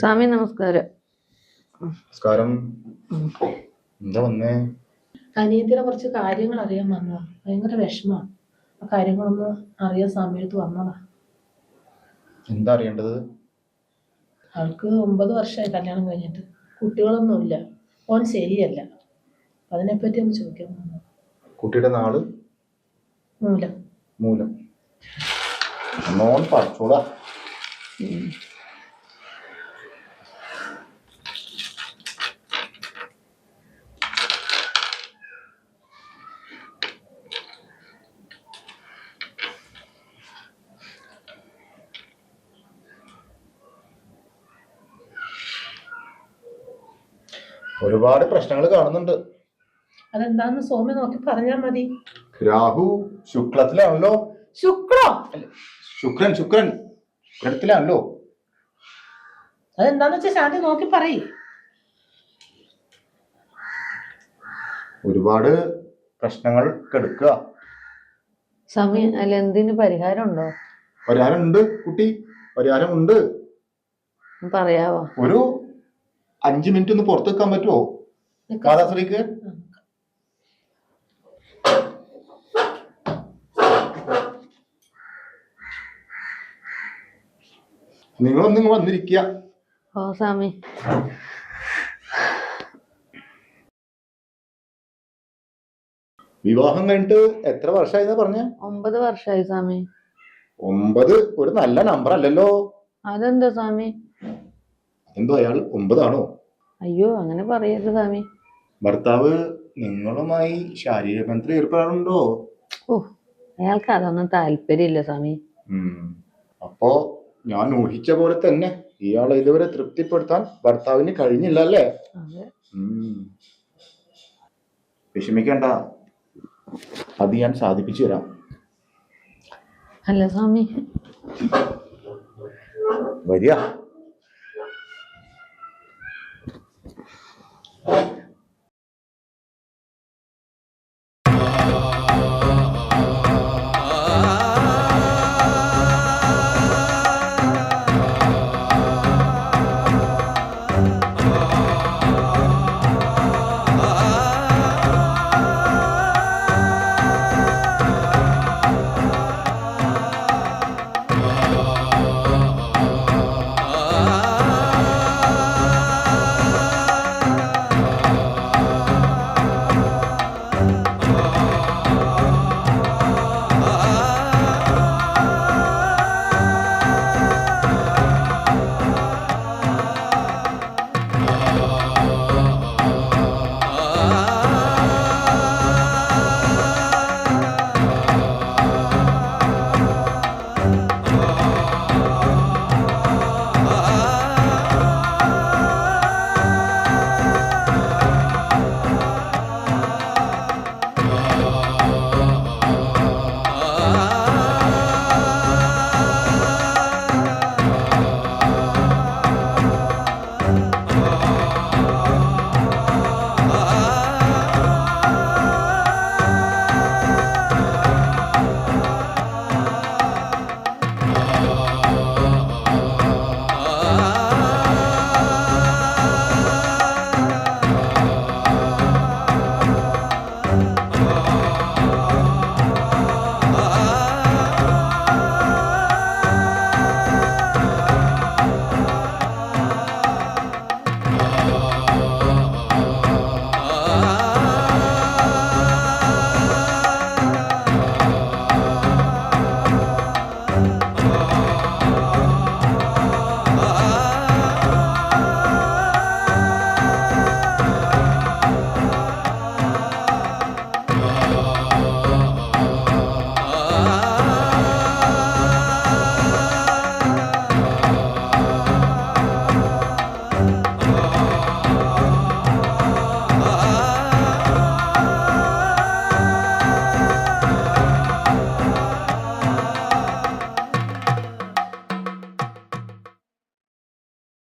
സ്വാമി നമസ്കാരം. നമസ്കാരം. എന്താ വന്നേ? അനിയത്തിനെ കുറച്ച് കാര്യങ്ങൾ അറിയാൻ വന്നതാ. ഭയങ്കര വിഷമമാണ്. ആ കാര്യങ്ങളൊന്ന് അറിയാൻ സമയത്ത് വന്നതാ. എന്താ അറിയേണ്ടത്? അവൾക്ക് 9 വർഷമായി കല്യാണം കഴിഞ്ഞിട്ട്. കുട്ടികളൊന്നുമില്ല. ഓൻ ശരിയല്ല. അതിനെപ്പറ്റി ഒന്ന് ചോദിക്കാൻ വന്നതാ. കുട്ടിയുടെ നാള്? മൂലം. മൂലം. നോൺ പഠിച്ചോളാ. ഒരുപാട് പ്രശ്നങ്ങൾ കാണുന്നുണ്ട്. അതെന്താന്ന് സോമി നോക്കി പറഞ്ഞാൽ മതി. രാഹു ശുക്ലത്തിലാണല്ലോ. ശുക്ലോ? ശുക്രൻ ശുക്രത്തിലാണല്ലോ. അതെന്താന്ന് വെച്ചാൽ ശാന്തി നോക്കി പറയ്. ഒരുപാട് പ്രശ്നങ്ങൾ കെടുക്കുക. സ്വാമി അല്ല എന്തിന് പരിഹാരം ഉണ്ടോ? പരിഹാരം ഉണ്ട് കുട്ടി, പരിഹാരം ഉണ്ട്. പറയാവോ? ഒരു 5 മിനിറ്റ് ഒന്ന് പുറത്ത് വെക്കാൻ പറ്റുമോ മാതാശ്രീക്ക്? നിങ്ങളൊന്നും വന്നിരിക്കുക. ഓ സ്വാമി. വിവാഹം കഴിഞ്ഞിട്ട് എത്ര വർഷമായി പറഞ്ഞ? 9 വർഷമായി സ്വാമി. 9 ഒരു നല്ല നമ്പർ അല്ലല്ലോ. അതെന്താ സ്വാമി? എന്തോ അയാൾ 9 ആണോ? അയ്യോ അങ്ങനെ പറയരുത് സ്വാമി. ഭർത്താവ് നിങ്ങളുമായി ശാരീരിക ബന്ധത്തിൽ ഏർപ്പെടാറുണ്ടോ? ഓ അയാൾക്ക് അതൊന്നും താല്പര്യമില്ല സ്വാമി. അപ്പോ ഞാൻ ഊഹിച്ച പോലെ തന്നെ ഇയാളെ ഇതുവരെ തൃപ്തിപ്പെടുത്താൻ ഭർത്താവിന് കഴിഞ്ഞില്ല അല്ലേ? വിഷമിക്കണ്ട, അത് ഞാൻ സാധിപ്പിച്ചു തരാം. അല്ല സ്വാമി. വരിക.